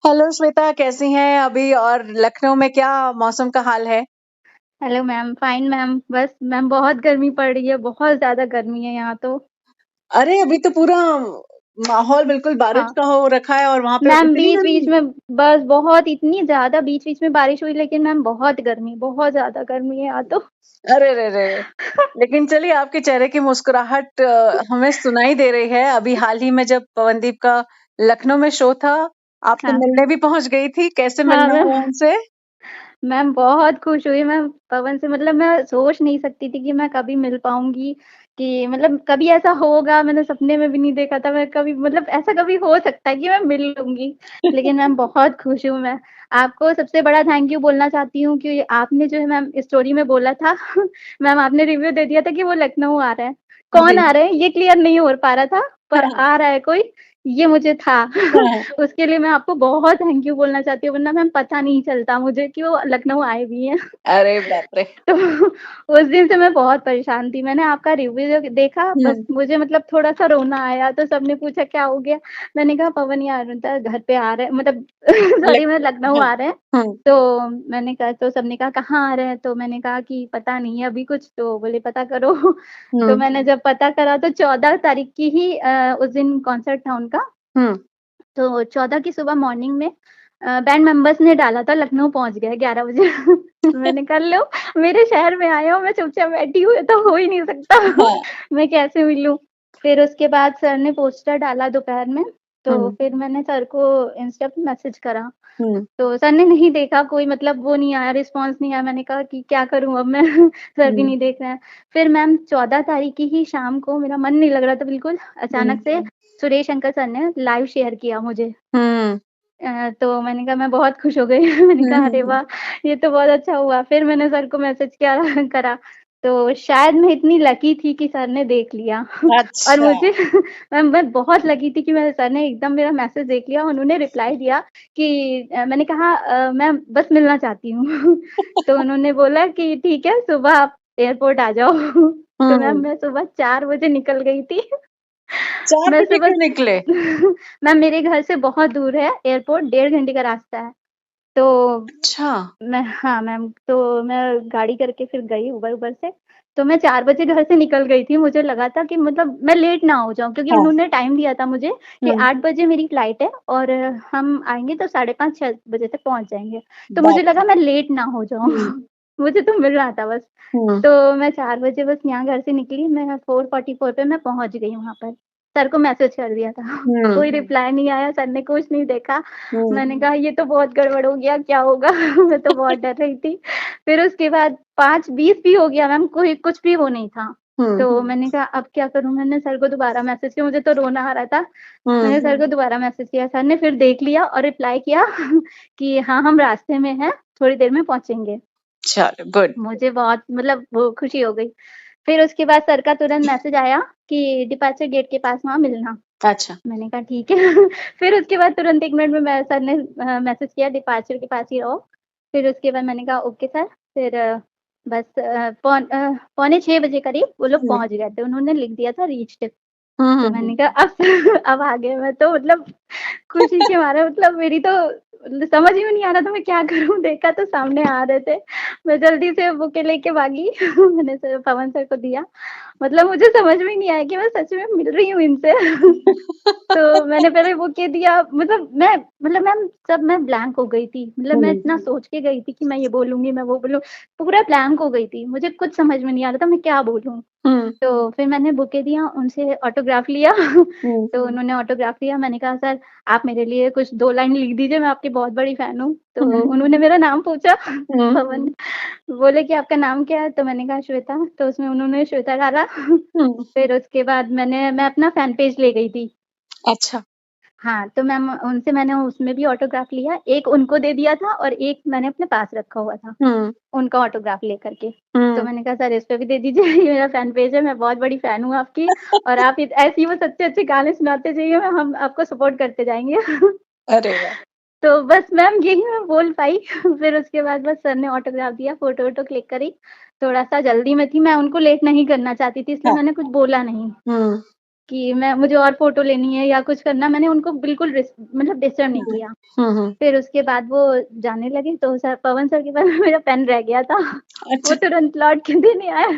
Hello Shweta, कैसी हैं अभी? और लखनऊ में क्या मौसम का हाल है? Hello ma'am, fine ma'am. बस मैम बहुत गर्मी पड़ रही है, बहुत ज़्यादा गर्मी है यहाँ तो। अरे अभी तो पूरा माहौल बिल्कुल बारिश हाँ, का हो रखा है और वहां पे मैम इतनी बीच-बीच गर्मी। में बस बहुत इतनी ज़्यादा बीच-बीच में बारिश हुई, लेकिन मैम बहुत गर्मी, बहुत ज़्यादा गर्मी है यहाँ तो। अरे रे रे रे। लेकिन चलिए, आपके चेहरे की मुस्कुराहट हमें सुनाई दे रही है। अभी हाल ही में जब पवनदीप का लखनऊ में शो था, आपसे हाँ, मिलने भी पहुंच गई थी। कैसे हाँ मिलना मैम। हुआ उनसे? मैम बहुत खुश हुई मैं पवन से, मतलब मैं सोच नहीं सकती थी कि मैं कभी मिल पाऊँगी, कि मतलब कभी ऐसा होगा, मैंने सपने में भी नहीं देखा था मैं कभी, मतलब ऐसा कभी हो सकता है कि मैं मिल लूँगी। लेकिन मैम बहुत खुश हूँ मैं। आपको सबसे बड़ा थैंक यू बोलना चाहती हूँ कि आपने जो है मैम स्टोरी में बोला था मैम आपने रिव्यू दे दिया था कि वो लखनऊ आ रहा है। कौन जी। आ रहा है ये क्लियर नहीं हो पा रहा था, हाँ पर हाँ। आ रहा है कोई, ये मुझे था। हाँ। उसके लिए मैं आपको बहुत थैंक यू बोलना चाहती हूँ, वरना मैम पता नहीं चलता मुझे कि वो लखनऊ आए भी हैं। अरे बाप रे। तो उस दिन से मैं बहुत परेशान थी। मैंने आपका रिव्यू जब देखा, बस हम्म। मुझे मतलब थोड़ा-सा रोना आया, तो सबने पूछा क्या हो गया? मैंने कहा पवन यार मतलब घर पे आ रहे हैं, मतलब सॉरी मैं लखनऊ हाँ। आ रहे हैं। हम्म। तो मैंने कहा, तो सबने कहा कहाँ आ रहे हैं? तो मैंने कहा कि पता नहीं है अभी कुछ, तो बोले पता करो। तो हम्म। मैंने जब पता करा तो 14 तारीख की ही उस दिन कॉन्सर्ट था उनका। हम्म। तो 14 की सुबह मॉर्निंग में बैंड मेंबर्स ने डाला था लखनऊ पहुँच गए 11 बजे। मैंने कहा लो, मेरे शहर में आए हो, मैं चुपचाप बैठी हूँ, ये तो हो ही नहीं सकता। हाँ। मैं कैसे मिलूँ? फिर उसके बाद सर ने पोस्टर डाला दोपहर में, तो हम्म। फिर मैंने सर को इंस्टा पे मैसेज करा। हम्म। तो सर ने नहीं देखा, कोई मतलब वो नहीं आया, रिस्पॉन्स नहीं आया। मैंने कहा कि क्या करूँ अब मैं? सर भी हम्म। नहीं देख रहे हैं। फिर मैम 14 तारीख की ही शाम को मेरा मन नहीं लग रहा था बिल्कुल, हम्म। अचानक से सुरेश अंकल सर ने लाइव शेयर किया मुझे। हुँ। तो मैंने कहा मैं बहुत खुश हो गई। मैंने हुँ, कहा हुँ, अरे हुँ। वाह! ये तो बहुत अच्छा हुआ। फिर मैंने सर को मैसेज किया करा, तो शायद मैं इतनी लकी थी कि सर ने देख लिया। और अच्छा। मुझे मैं बहुत लकी थी कि मेरे सर ने एकदम मेरा मैसेज देख लिया, उन्होंने रिप्लाई दिया कि मैंने कहा मैं बस मिलना चाहती हूँ। तो उन्होंने बोला कि ठीक है, सुबह आप एयरपोर्ट आ जाओ। तो मैम हुँ। मैं सुबह 4 बजे निकल गई थी। 4 मैं बजे सुबह क्यों निकले? मैम मेरे घर से बहुत दूर है एयरपोर्ट, 1.5 घंटे का रास्ता है। तो अच्छा। मैं हाँ मैम, तो मैं गाड़ी करके फिर गई उबर से। तो मैं 4 बजे घर से निकल गई थी, मुझे लगा था कि मतलब मैं लेट ना हो जाऊँ, क्योंकि हाँ। उन्होंने टाइम दिया था मुझे कि हुँ। 8 बजे मेरी फ्लाइट है और हम आएँगे तो साढ़े 5-6 बजे तक पहुँच जाएँगे। तो मुझे बाप लगा रे! मैं लेट ना हो जाऊँ। हुँ। मुझे तो मिलना था बस। हुँ। तो मैं 4 बजे बस यहाँ घर से निकली, मैं 4:44 पे मैं पहुँच गई वहाँ पर। सर को मैसेज कर दिया था। हुँ। कोई रिप्लाई नहीं आया, सर ने कुछ नहीं देखा। हुँ। मैंने कहा ये तो बहुत गड़बड़ हो गया, क्या होगा? मैं तो बहुत डर रही थी। फिर उसके बाद 5:20 भी हो गया मैम, कोई कुछ भी वो नहीं था। हुँ। तो मैंने कहा अब क्या करूँ? मैंने सर को दोबारा मैसेज किया, मुझे तो रोना आ रहा था। हुँ। मैंने सर को दोबारा मैसेज किया, सर ने फिर देख लिया और रिप्लाई किया कि हाँ, हम रास्ते में हैं, थोड़ी देर में पहुँचेंगे। चलो गुड। मुझे बहुत मतलब वो खुशी हो गई। फिर उसके बाद सर का तुरंत मैसेज आया कि डिपार्चर गेट के पास वहाँ मिलना। अच्छा। मैंने कहा ठीक है। फिर उसके बाद तुरंत 1 मिनट में मैं सर ने मैसेज किया डिपार्चर के पास ही रहो। फिर उसके बाद मैंने कहा ओके सर। फिर बस पौने 6 बजे करीब वो लोग हुँ। पहुँच गए थे। उन्होंने लिख दिया था रीच्ड। हुँ, तो हुँ, हुँ। मैंने कहा अब अब आ गए। मैं तो मतलब खुशी के मारे मतलब मेरी तो समझ ही में नहीं आ रहा था मैं क्या करूँ? देखा तो सामने आ रहे थे। मैं जल्दी से बुके लेके भागी। मैंने सर पवन सर को दिया। मतलब मुझे समझ में नहीं आया कि मैं सच में मिल रही हूँ इनसे। तो मैंने पहले बुके दिया, मतलब मैम सब मैं ब्लैंक हो गई थी। मतलब मैं हुँ। इतना सोच के गई थी कि मैं ये बोलूँगी, मैं वो बोलूँ, पूरा ब्लैंक हो गई थी। मुझे कुछ समझ में नहीं आ रहा था मैं क्या बोलूँ? हुँ। तो फिर मैंने बुके दिया, उनसे ऑटोग्राफ लिया। हुँ। तो उन्होंने ऑटोग्राफ लिया, मैंने कहा सर आप मेरे लिए कुछ 2 लाइन लिख दीजिए, मैं आपकी बहुत बड़ी फैन हूँ। तो हुँ। उन्होंने मेरा नाम पूछा। हुँ। पवन बोले कि आपका नाम क्या है? तो मैंने कहा श्वेता, तो उसमें उन्होंने श्वेता डाला। हुँ। फिर उसके बाद मैं अपना फैन पेज ले गई थी। अच्छा। हाँ, तो मैम उनसे मैंने उसमें भी ऑटोग्राफ लिया, एक उनको दे दिया था और एक मैंने अपने पास रखा हुआ था, हुँ। उनका ऑटोग्राफ लेकर के। तो हुँ। मैंने कहा सर इस पे भी दे दीजिए, ये मेरा फैन पेज है, मैं बहुत बड़ी फैन हूँ आपकी और आप इत ऐसे ही बस अच्छे-अच्छे गाने सुनाते जाइए, हम आपको सपोर्ट करते जाएँगे। अरे वाह! तो बस मैम यही मैं बोल पाई। फिर उसके बाद बस सर ने ऑटोग्राफ दिया, फ़ोटो-वोटो क्लिक करी। थोड़ा-सा जल्दी में थी, मैं उनको लेट नहीं करना चाहती थी, इसलिए हाँ। मैंने कुछ बोला नहीं। हुँ। कि मुझे और फ़ोटो लेनी है या कुछ करना, मैंने उनको बिल्कुल मतलब डिस्टर्ब नहीं हुँ, किया। हुँ, हुँ। फिर उसके बाद वो जाने लगे तो सर पवन सर के पास मेरा पेन रह गया था। वो अच्छा। तुरंत लौट के देने आए।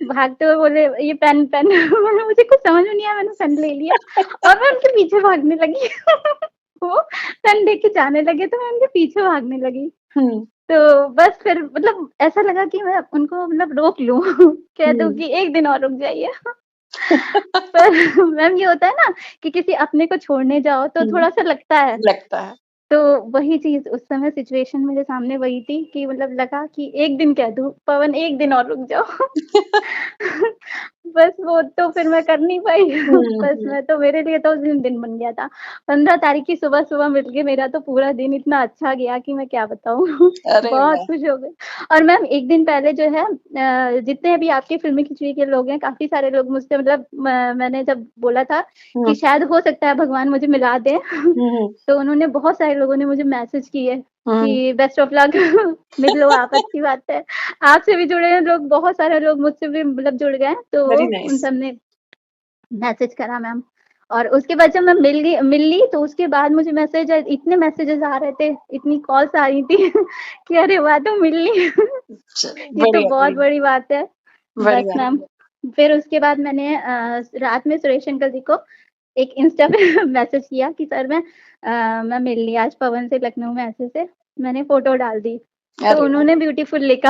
भागते हुए बोले ये पेन पेन मैंने मुझे कुछ समझ में नहीं आया मैंने पेन ले लिया और मैं उनके पीछे भागने लगी। वो पेन लेके जाने लगे तो मैं उनके पीछे भागने लगी। हुँ, तो बस फिर मतलब ऐसा लगा कि मैं उनको मतलब रोक लूँ। कह दूँ हुँ। कि 1 दिन और रुक जाइए। पर मैम ये होता है ना कि किसी अपने को छोड़ने जाओ तो हुँ, थोड़ा-सा लगता है। लगता है। तो वही चीज़ उस समय सिचुएशन मेरे सामने वही थी कि मतलब लगा कि 1 दिन कह दूँ, पवन 1 दिन और रुक जाओ। बस वो तो फिर मैं कर नहीं पाई। हुँ, बस हुँ। मैं तो मेरे लिए तो उस दिन बन गया था। 15 तारीख की सुबह-सुबह मिल के मेरा तो पूरा दिन इतना अच्छा गया कि मैं क्या बताऊँ। अरे बहुत वाह! खुश हो गई और मैम 1 दिन पहले जो है जितने भी आपके फ़िल्मी खिचड़ी के लोग हैं, काफ़ी सारे लोग मुझसे मतलब मैंने जब बोला था हुँ, कि शायद हो सकता है भगवान मुझे मिला दें। हुँ, हुँ, तो उन्होंने बहुत सारे लोगों ने मुझे मैसेज किए हुँ। कि बेस्ट ऑफ लक मिल लो आप अच्छी बात है। आपसे भी जुड़े हैं लोग, बहुत सारे लोग मुझसे भी मतलब जुड़ गए हैं, वेरी तो उन नाइस। सब ने मैसेज करा मैम। और उसके बाद जब मैं मिल ली तो उसके बाद मुझे इतने मैसेजेस आ रहे थे, इतनी कॉल्स आ रही थी कि अरे वाह! तुम मिल ली। चलो ये तो बढ़िया, बहुत बढ़िया, बड़ी बात है। बस बढ़िया। मैम, फिर उसके बाद मैंने रात में सुरेश अंकल जी को एक इंस्टा पे मैसेज किया कि सर मैं मिल ली आज पवन से लखनऊ में ऐसे-ऐसे, मैंने फ़ोटो डाल दी। तो अरे वाह! उन्होंने ब्यूटीफुल लिखा।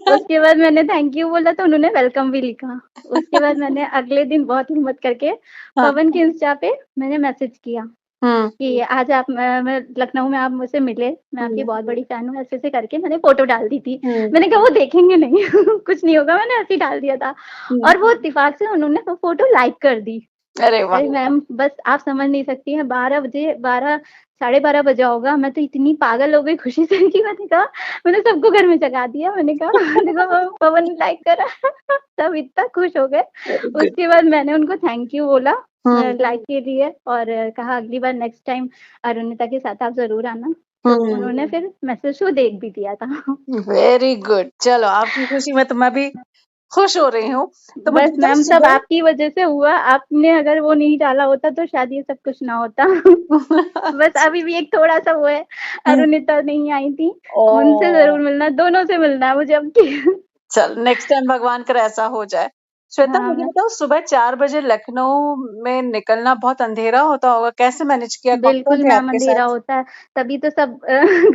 उसके बाद मैंने थैंक यू बोला तो उन्होंने वेलकम भी लिखा। उसके बाद मैंने अगले दिन बहुत हिम्मत करके हाँ, पवन के इंस्टा पे मैंने मैसेज किया हुँ, कि आज आप मैं लखनऊ में आप मुझसे मिले, मैं आपकी हुँ, बहुत बड़ी फ़ैन हूँ, ऐसे-ऐसे करके मैंने फ़ोटो डाल दी थी। हुँ, मैंने कहा वो देखेंगे नहीं, कुछ नहीं होगा, मैंने ऐसे ही डाल दिया था हुँ। और वो इत्तेफ़ाक से उन्होंने वो फ़ोटो लाइक कर दी। अरे वाह! अरे मैम बस आप समझ नहीं सकती हैं 12 बजे 12 साढ़े 12 बजा होगा, मैं तो इतनी पागल हो गई खुशी से कि मैंने सबको घर में जगा दिया। मैंने कहा देखो पवन ने लाइक करा। सब इतना खुश हो गए। Very good. उसके बाद मैंने उनको थैंक यू बोला हुँ, लाइक के लिए और कहा अगली बार नेक्स्ट टाइम अरुणिता के साथ आप ज़रूर आना। तो हुँ। उन्होंने फिर मैसेज को देख भी दिया था। Very good. चलो आपकी खुशी में तो मैं भी खुश हो रही हूँ। तो मुझे बस बताओ मैम सब सुबह आपकी वज़ह से हुआ, आपने अगर वो नहीं डाला होता तो शायद ये सब कुछ ना होता। बस अभी भी एक थोड़ा-सा वो है, हुँ, अरुणिता नहीं आई थी, उनसे ओह! ज़रूर मिलना है, दोनों से मिलना है मुझे अब की। चल नेक्स्ट टाइम भगवान करे ऐसा हो जाए। श्वेता हाँ, मुझे मैं बताओ सुबह 4 बजे लखनऊ में निकलना बहुत अंधेरा होता होगा, कैसे मैनेज किया? कौन-कौन बिल्कुल थे मैम आपके अंधेरा साथ? होता है, तभी तो सब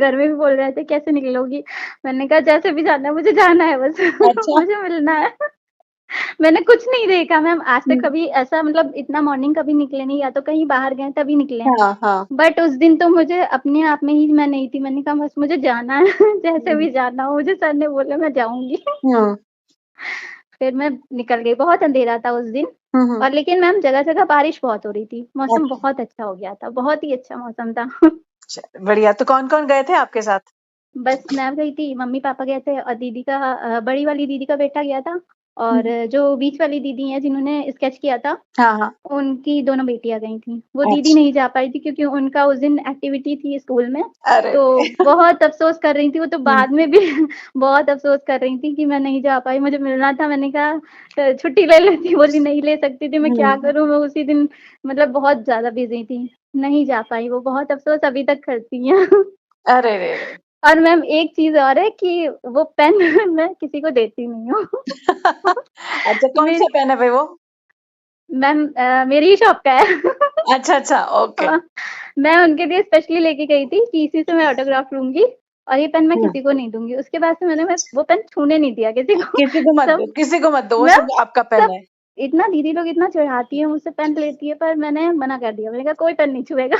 घर में भी बोल रहे थे कैसे निकलोगी? मैंने कहा जैसे भी जाना है मुझे जाना है बस, अच्छा। मुझे मिलना है। मैंने कुछ नहीं देखा मैम आज तक हुँ। कभी ऐसा मतलब इतना मॉर्निंग कभी निकले नहीं या तो कहीं बाहर गए तभी निकले हैं। हाँ, हाँ। बट उस दिन तो मुझे अपने आप में ही मैं नहीं थी, मैंने कहा बस मुझे जाना है जैसे हुँ, भी जाना हो मुझे सर ने बोला मैं जाऊँगी। हुँ, फिर मैं निकल गई, बहुत अंधेरा था उस दिन हुँ, हुँ। और लेकिन मैम जगह-जगह बारिश बहुत हो रही थी, मौसम अच्छा, बहुत अच्छा हो गया था, बहुत ही अच्छा मौसम था। चलो बढ़िया। तो कौन-कौन गए थे आपके साथ? बस मैं गई थी, मम्मी-पापा गए थे और दीदी का बड़ी वाली दीदी का बेटा गया था और हुँ। जो बीच वाली दीदी हैं जिन्होंने स्केच किया था हाँ, हाँ। उनकी दोनों बेटियाँ गई थीं। वो दीदी अच्छा। नहीं जा पाई थी क्योंकि उनका उस दिन एक्टिविटी थी स्कूल में, अरे! तो बहुत अफ़सोस कर रही थी वो तो हुँ, बाद में भी बहुत अफ़सोस कर रही थी कि मैं नहीं जा पाई, मुझे मिलना था। मैंने कहा छुट्टी ले लेती, बोली नहीं ले सकती थी, मैं क्या हुँ। करूँ? मैं उसी दिन मतलब बहुत ज़्यादा बिज़ी थी, नहीं जा पाई वो बहुत अफ़सोस अभी तक करती हैं। अरे रे रे! और मैम एक चीज़ और है कि वो पेन मैं किसी को देती नहीं हूँ। अच्छा मेरी कौन-सा पेन है भई वो? मैम मेरी ही शॉप का है। अच्छा, अच्छा, ओके। हाँ, मैं उनके लिए स्पेशली लेके गई थी कि इसी से मैं ऑटोग्राफ लूँगी और ये पेन मैं हुँ। किसी को नहीं दूँगी। उसके बाद से मैं वो पेन छूने नहीं दिया किसी को। किसी को मत दो, सब किसी को मत दो, वो मैम सब आपका पेन सब है। इतना दीदी लोग इतना चिढ़ाती हैं मुझसे पेन लेती है पर मैंने मना कर दिया। मैंने कहा कोई पेन नहीं छुएगा।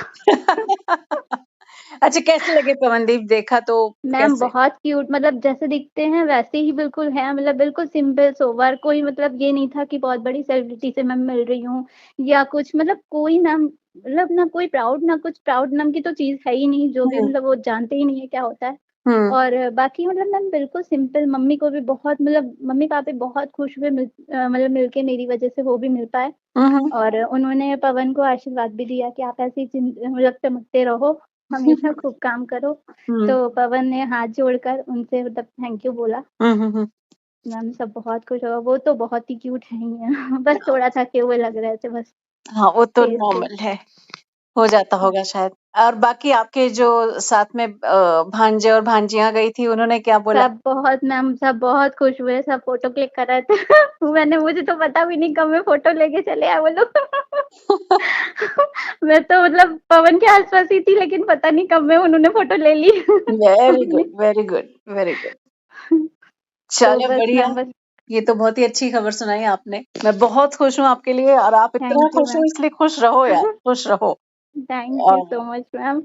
अच्छा कैसे लगे पवनदीप देखा तो मैम कैसे? बहुत क्यूट मतलब जैसे दिखते हैं वैसे ही बिल्कुल हैं मतलब बिल्कुल सिंपल सोबर कोई मतलब ये नहीं था कि बहुत बड़ी सेलिब्रिटी से मैं मिल रही हूँ या कुछ मतलब कोई मैम मतलब ना कोई प्राउड ना कुछ प्राउड नाम की तो चीज़ है ही नहीं जो भी हुँ, मतलब वो जानते ही नहीं है क्या होता है। हुँ, और बाकी मतलब मैम बिल्कुल सिंपल मम्मी को भी बहुत मतलब मम्मी-पापा बहुत खुश हुए मतलब मिलके मेरी वज़ह से वो भी मिल पाए हुँ, हुँ। और उन्होंने पवन को आशीर्वाद भी दिया कि आप ऐसे ही मतलब चमकते रहो, हमेशा खूब काम करो। हुँ, तो पवन ने हाथ जोड़कर उनसे मतलब थैंक यू बोला। हुँ, हुँ, हुँ। मैम सब बहुत खुश होगा, वो तो बहुत ही क्यूट है ही है। बस थोड़ा थके हुए लग रहे थे बस हाँ, वो तो फेस से। नॉर्मल है, हो जाता होगा शायद। और बाकी आपके जो साथ में भांजे और भांजियाँ गई थी, उन्होंने क्या बोला? सब बहुत मैम सब बहुत खुश हुए, सब फ़ोटो क्लिक कर रहे थे। मुझे तो पता भी नहीं कब मैं फ़ोटो लेके चले आए वो लोग। मैं तो मतलब पवन के आस-पास ही थी, लेकिन पता नहीं कब में उन्होंने फ़ोटो ले ली वेरी अपनी। Good, very good, very good. तो चलो बस बढ़िया, मैम बस ये तो बहुत ही अच्छी खबर सुनाई आपने। मैं बहुत खुश हूँ आपके लिए और आप इतना थैंक यू खुश हो मैम। इसलिए खुश रहो यार, खुश रहो। थैंक यू और सो मच मैम।